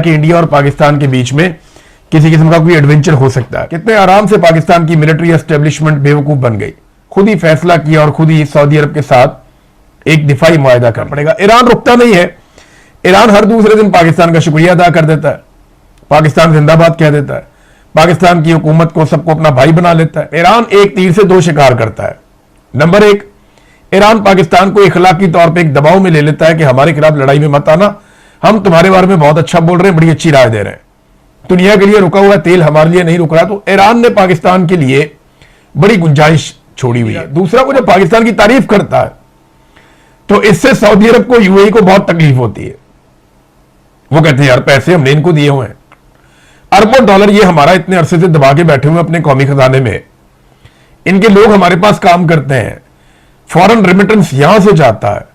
कि इंडिया और पाकिस्तान के बीच में किसी किस्म का कोई एडवेंचर हो सकता है। कितने आराम से पाकिस्तान की मिलिट्री एस्टेब्लिशमेंट बेवकूफ बन गई, खुद ही फैसला किया और खुद ही सऊदी अरब के साथ एक दिफाई मुआहदा करना पड़ेगा। ईरान रुकता नहीं है, ईरान हर दूसरे दिन पाकिस्तान का शुक्रिया अदा कर देता है, पाकिस्तान जिंदाबाद कह देता है, पाकिस्तान की हुकूमत को सबको अपना भाई बना लेता है। ईरान एक तीर से दो शिकार करता है। नंबर एक, ईरान पाकिस्तान को इखलाकी तौर पर एक दबाव में ले लेता है कि हमारे खिलाफ लड़ाई में मत आना, हम तुम्हारे बारे में बहुत अच्छा बोल रहे हैं, बड़ी अच्छी राय दे रहे हैं, दुनिया के लिए रुका हुआ तेल हमारे लिए नहीं रुक रहा। तो ईरान ने पाकिस्तान के लिए बड़ी गुंजाइश छोड़ी हुई है। दूसरा, को जब पाकिस्तान की तारीफ करता है तो इससे सऊदी अरब को, यूएई को बहुत तकलीफ होती है। वो कहते हैं यार पैसे हमने इनको दिए हुए हैं, अरबों डॉलर ये हमारा इतने अरसे से दबा के बैठे हुए अपने कौमी खजाने में, इनके लोग हमारे पास काम करते हैं, फॉरेन रेमिटेंस यहां से जाता है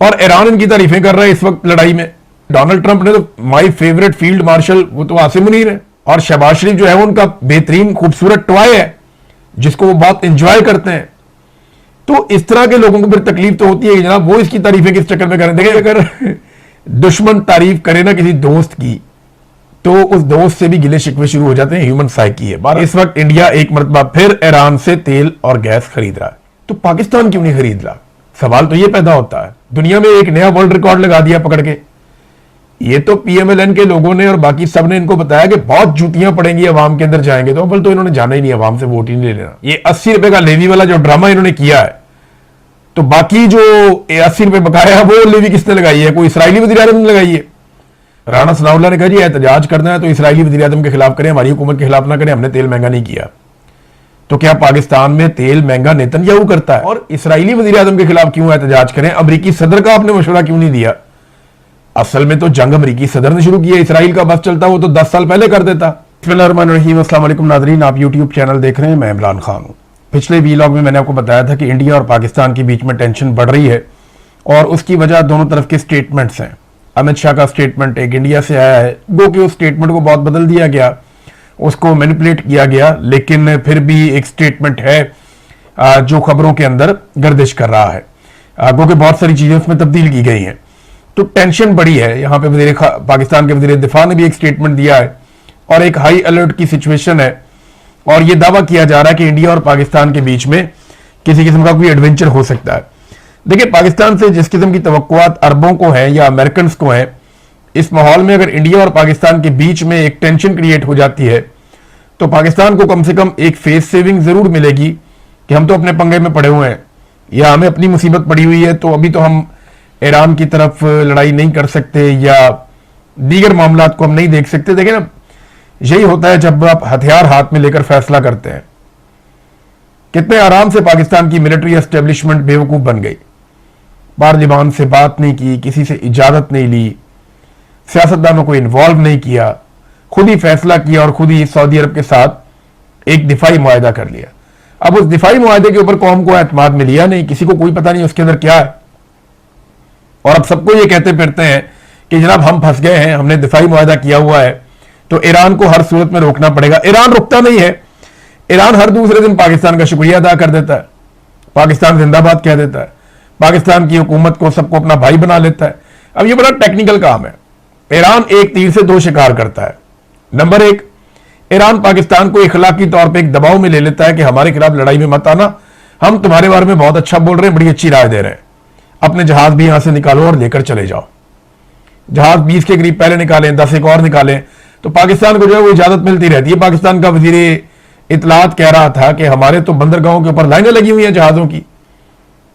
और ईरान इनकी तारीफें कर रहा है इस वक्त लड़ाई में। डोनाल्ड ट्रंप ने तो माई फेवरेट फील्ड मार्शल वो तो आसिम मुनीर है, और शहबाज शरीफ जो है वो उनका बेहतरीन खूबसूरत टॉय है जिसको वो बहुत इंजॉय करते हैं। तो इस तरह के लोगों को फिर तकलीफ तो होती है जनाब, वो इसकी तारीफें किस चक्कर में करें। देखिए, अगर दुश्मन तारीफ करे ना किसी दोस्त की तो उस दोस्त से भी गिले शिकवे शुरू हो जाते हैं, ह्यूमन साइकी है। इस वक्त इंडिया एक मरतबा फिर ईरान से तेल और गैस खरीद रहा है, तो पाकिस्तान क्यों नहीं खरीद रहा? सवाल तो यह पैदा होता है। दुनिया में एक नया वर्ल्ड रिकॉर्ड लगा दिया पकड़ के। ये तो पीएमएलएन के लोगों ने और बाकी सब ने इनको बताया कि बहुत जूतियां पड़ेंगी अवाम के अंदर जाएंगे, तो अव्वल तो इन्होंने जाना ही नहीं, अवाम से वोट ही नहीं लेना। ये 80 रुपए का लेवी वाला जो ड्रामा इन्होंने किया है, तो बाकी जो 80 रुपए बकाया है वो लेवी किसने लगाई है? कोई इसराइली वज़ीर आज़म ने लगाई है। राणा सनाउल्लाह ने कहा जी एहतजाज करना है तो इसराइली वज़ीर आज़म के खिलाफ करें, हमारी हुकूमत के खिलाफ ना करें, हमने तेल महंगा नहीं किया। तो क्या पाकिस्तान में तेल महंगा नेतन्याहू करता है? और इसराइली वज़ीर आज़म के खिलाफ क्यों एहतजाज करें? अमरीकी सदर का आपने मशवरा क्यों नहीं दिया? असल में तो जंग अमरीकी सदर ने शुरू किया, इसराइल का बस चलता वो तो 10 साल पहले कर देता। बिस्मिल्लाहिर्रहमानिर्रहीम, अस्सलाम वालेकुम नाज़रीन, आप यूट्यूब चैनल देख रहे हैं, मैं इमरान खान हूँ। पिछले वीलॉग में मैंने आपको बताया था कि इंडिया और पाकिस्तान के बीच में टेंशन बढ़ रही है और उसकी वजह दोनों तरफ के स्टेटमेंट्स हैं। अमित शाह का स्टेटमेंट एक इंडिया से आया है, गो कि उस स्टेटमेंट को बहुत बदल दिया गया, उसको मैनिपुलेट किया गया, लेकिन फिर भी एक स्टेटमेंट है जो खबरों के अंदर गर्दिश कर रहा है, गो कि बहुत सारी चीजें उसमें तब्दील की गई हैं। तो टेंशन बड़ी है यहाँ पे। पाकिस्तान के वज़ीर दिफा ने भी एक स्टेटमेंट दिया है और एक हाई अलर्ट की सिचुएशन है और यह दावा किया जा रहा है कि इंडिया और पाकिस्तान के बीच में किसी किस्म का कोई एडवेंचर हो सकता है। देखिए, पाकिस्तान से जिस किस्म की तवक्कुआत अरबों को है या अमेरिकन को है, इस माहौल में अगर इंडिया और पाकिस्तान के बीच में एक टेंशन क्रिएट हो जाती है तो पाकिस्तान को कम से कम एक फेस सेविंग जरूर मिलेगी कि हम तो अपने पंगे में पड़े हुए हैं या हमें अपनी मुसीबत पड़ी हुई है, तो अभी तो हम ईरान की तरफ लड़ाई नहीं कर सकते या दीगर मामलात को हम नहीं देख सकते। देखिए ना, यही होता है जब आप हथियार हाथ में लेकर फैसला करते हैं। कितने आराम से पाकिस्तान की मिलिट्री एस्टेब्लिशमेंट बेवकूफ बन गई, पार्लिमान से बात नहीं की, किसी से इजाजत नहीं ली, सियासतदानों को इन्वॉल्व नहीं किया, खुद ही फैसला किया और खुद ही सऊदी अरब के साथ एक दिफाई मुआहदा कर लिया। अब उस दिफाई मुआहदे के ऊपर कौम को एतमाद में लिया नहीं, किसी को कोई पता नहीं उसके अंदर क्या है, और अब सबको ये कहते फिरते हैं कि जनाब हम फंस गए हैं, हमने दिफाई मुआहदा किया हुआ है तो ईरान को हर सूरत में रोकना पड़ेगा। ईरान रुकता नहीं है, ईरान हर दूसरे दिन पाकिस्तान का शुक्रिया अदा कर देता है, पाकिस्तान जिंदाबाद कह देता है, पाकिस्तान की हुकूमत को सबको अपना भाई बना लेता है। अब ये बड़ा टेक्निकल काम है। ईरान एक तीर से दो शिकार करता है। नंबर एक, ईरान पाकिस्तान को इखलाकी तौर पर एक दबाव में ले लेता है कि हमारे खिलाफ लड़ाई में मत आना, हम तुम्हारे बारे में बहुत अच्छा बोल रहे हैं, बड़ी अच्छी राय दे रहे हैं, अपने जहाज भी यहां से निकालो और लेकर चले जाओ। जहाज 20 के करीब पहले निकालें, 10 एक और निकालें, तो पाकिस्तान को जो है वो इजाजत मिलती रहती है। पाकिस्तान का वजीर इतलात कह रहा था कि हमारे तो बंदरगाहों के ऊपर लाइनें लगी हुई हैं जहाजों की,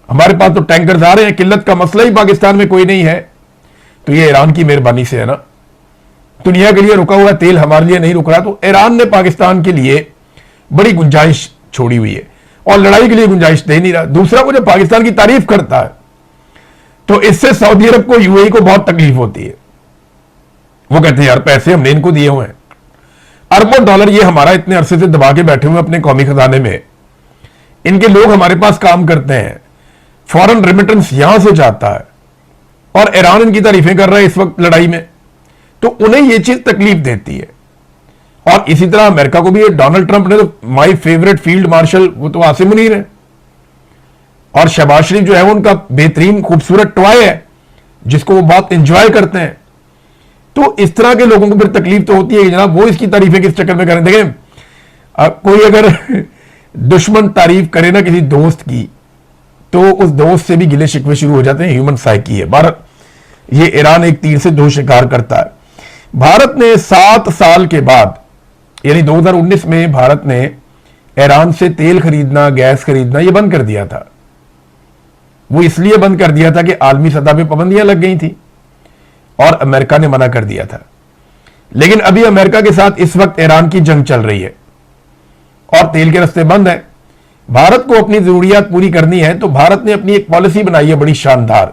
हमारे पास तो टैंकर आ रहे हैं, किल्लत का मसला ही पाकिस्तान में कोई नहीं है। तो ये ईरान की मेहरबानी से है ना, दुनिया के लिए रुका हुआ तेल हमारे लिए नहीं रुक रहा। तो ईरान ने पाकिस्तान के लिए बड़ी गुंजाइश छोड़ी हुई है और लड़ाई के लिए गुंजाइश दे नहीं रहा। दूसरा, को जब पाकिस्तान की तारीफ करता है तो इससे सऊदी अरब को, यूएई को बहुत तकलीफ होती है। वो कहते हैं यार पैसे हमने इनको दिए हुए हैं, अरबों डॉलर ये हमारा इतने अरसे से दबा के बैठे हुए अपने कौमी खजाने में, इनके लोग हमारे पास काम करते हैं, फॉरेन रेमिटेंस यहां से जाता है और ईरान इनकी तारीफें कर रहा है इस वक्त लड़ाई में, तो उन्हें यह चीज तकलीफ देती है। और इसी तरह अमेरिका को भी, डोनाल्ड ट्रंप ने तो माई फेवरेट फील्ड मार्शल वो तो आसिम मुनीर है, और शहबाज शरीफ जो है वो उनका बेहतरीन खूबसूरत टॉय है जिसको वो बहुत इंजॉय करते हैं। तो इस तरह के लोगों को फिर तकलीफ तो होती है कि जनाब वो इसकी तारीफें किस चक्कर में करें। देखें, कोई अगर दुश्मन तारीफ करे ना किसी दोस्त की, तो उस दोस्त से भी गिले शिकवे शुरू हो जाते हैं। ह्यूमन साइकी है। भारत, ये ईरान एक तीर से दो शिकार करता है। भारत ने 7 साल के बाद, यानी 2019 में भारत ने ईरान से तेल खरीदना, गैस खरीदना ये बंद कर दिया था। वो इसलिए बंद कर दिया था कि आलमी सतह पे पाबंदियां लग गई थी और अमेरिका ने मना कर दिया था। लेकिन अभी अमेरिका के साथ इस वक्त ईरान की जंग चल रही है और तेल के रास्ते बंद है। भारत को अपनी जरूरियात पूरी करनी है, तो भारत ने अपनी एक पॉलिसी बनाई है बड़ी शानदार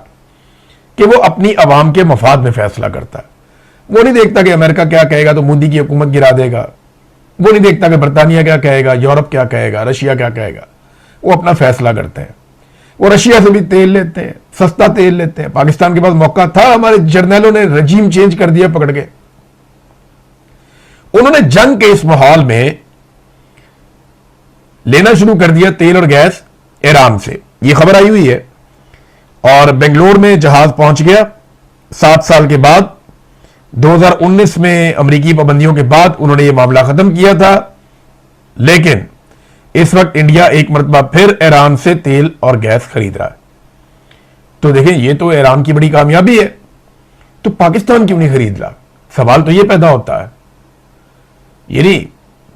कि वो अपनी आवाम के मफाद में फैसला करता है। वो नहीं देखता कि अमेरिका क्या कहेगा तो मोदी की हुकूमत गिरा देगा। वो नहीं देखता कि बरतानिया क्या कहेगा, यूरोप क्या कहेगा, रशिया क्या कहेगा। वो अपना फैसला करते हैं। वो रशिया से भी तेल लेते हैं, सस्ता तेल लेते हैं। पाकिस्तान के पास मौका था, हमारे जर्नैलों ने रजीम चेंज कर दिया पकड़ के। उन्होंने जंग के इस माहौल में लेना शुरू कर दिया तेल और गैस ईरान से। यह खबर आई हुई है और बेंगलोर में जहाज पहुंच गया 7 साल के बाद। 2019 में अमेरिकी पाबंदियों के बाद उन्होंने यह मामला खत्म किया था। लेकिन इस वक्त इंडिया एक मरतबा फिर ईरान से तेल और गैस खरीद रहा है। तो देखें, यह तो ईरान की बड़ी कामयाबी है। तो पाकिस्तान क्यों नहीं खरीद रहा? सवाल तो यह पैदा होता है। यानी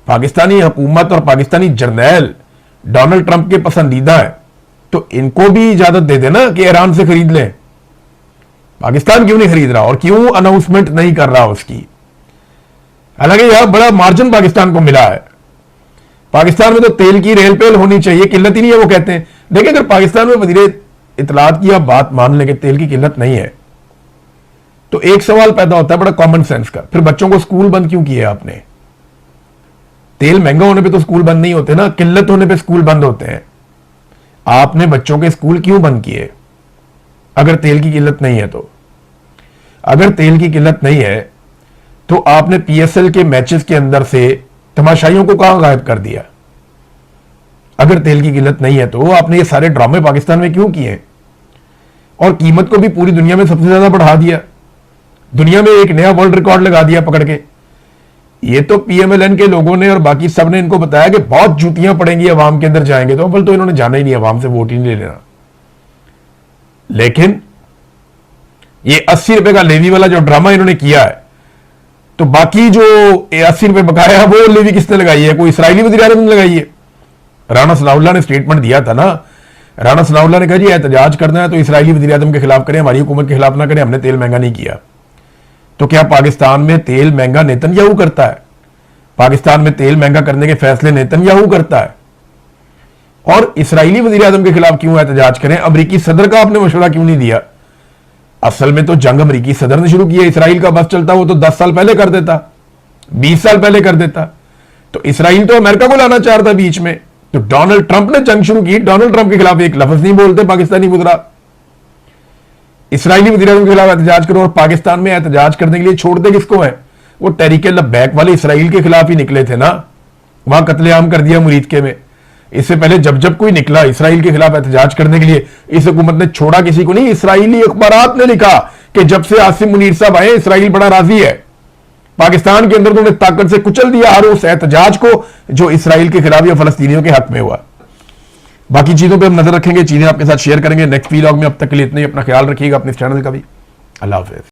पाकिस्तानी हुकूमत और पाकिस्तानी जर्नैल डोनाल्ड ट्रंप के पसंदीदा है, तो इनको भी इजाजत दे देना कि ईरान से खरीद लें। पाकिस्तान क्यों नहीं खरीद रहा और क्यों अनाउंसमेंट नहीं कर रहा उसकी? हालांकि यह बड़ा मार्जिन पाकिस्तान को मिला है। पाकिस्तान में तो तेल की रेल पेल होनी चाहिए, किल्लत ही नहीं है वो कहते हैं। देखिए, अगर पाकिस्तान में वजीरे इतलात की आप बात मान लें कि तेल की किल्लत नहीं है, तो एक सवाल पैदा होता है बड़ा कॉमन सेंस का, फिर बच्चों को स्कूल बंद क्यों किए आपने? तेल महंगा होने पे तो स्कूल बंद नहीं होते ना, किल्लत होने पे स्कूल बंद होते हैं। आपने बच्चों के स्कूल क्यों बंद किए अगर तेल की किल्लत नहीं है? तो अगर तेल की किल्लत नहीं है तो आपने पीएसएल के मैचेस के अंदर से तमाशाइयों को कहां गायब कर दिया? अगर तेल की किल्लत नहीं है तो आपने ये सारे ड्रामे पाकिस्तान में क्यों किए? और कीमत को भी पूरी दुनिया में सबसे ज्यादा बढ़ा दिया, दुनिया में एक नया वर्ल्ड रिकॉर्ड लगा दिया पकड़ के। ये तो पीएमएलएन के लोगों ने और बाकी सब ने इनको बताया कि बहुत जूतियां पड़ेंगी अवाम के अंदर जाएंगे, तो अव्वल तो इन्होंने जाना ही नहीं, अवाम से वोट ही नहीं ले लेना। लेकिन ये 80 रुपए का लेवी वाला जो ड्रामा इन्होंने किया है, तो बाकी जो 80 रुपए बकाया है वो लेवी किसने लगाई है? कोई इसराइली वज़ीर आज़म ने लगाई है। राना सनाउल्लाह ने स्टेटमेंट दिया था ना, राना सनाउल्लाह ने कहा जी एहतजाज करना है तो इसराइली वज़ीर आज़म के खिलाफ करें, हमारी हुकूमत के खिलाफ ना करें, हमने तेल महंगा नहीं किया। तो क्या पाकिस्तान में तेल महंगा नेतन्याहू करता है? पाकिस्तान में तेल महंगा करने के फैसले नेतन्याहू करता है? और इसराइली वज़ीर आज़म के खिलाफ क्यों एहतजाज करें? अमेरिकी सदर का आपने मशवरा क्यों नहीं दिया? असल में तो जंग अमेरिकी सदर ने शुरू की है। इसराइल का बस चलता वो तो 10 साल पहले कर देता, 20 साल पहले कर देता। तो इसराइल तो अमेरिका को लाना चाह रहा था बीच में, तो डोनाल्ड ट्रंप ने जंग शुरू की। डोनाल्ड ट्रंप के खिलाफ एक लफ्ज नहीं बोलते पाकिस्तानी वज़ीर। इसराइली वज़ीर आज़म के खिलाफ एहतजाज करो और पाकिस्तान में एहतजाज करने के लिए छोड़ते किसको है? वो तहरीक लब्बैक वाले इसराइल के खिलाफ ही निकले थे ना, वहां कत्लेआम कर दिया मुरीदके में। इससे पहले जब जब कोई निकला इसराइल के खिलाफ एहतजाज करने के लिए, इस हुकूमत ने छोड़ा किसी को नहीं। इसराइली अखबारात ने लिखा कि जब से आसिम मुनीर साहब आए इसराइल बड़ा राजी है। पाकिस्तान के अंदर तो उन्होंने ताकत से कुचल दिया हर उस एहतजाज को जो इसराइल के खिलाफ या फलस्तीनियों के हक में हुआ। बाकी चीजों पे हम नजर रखेंगे, चीजें आपके साथ शेयर करेंगे नेक्स्ट व्लॉग में। अब तक के लिए इतना ही, अपना ख्याल रखिएगा, अपने चैनल का भी। अल्लाह हाफिज़।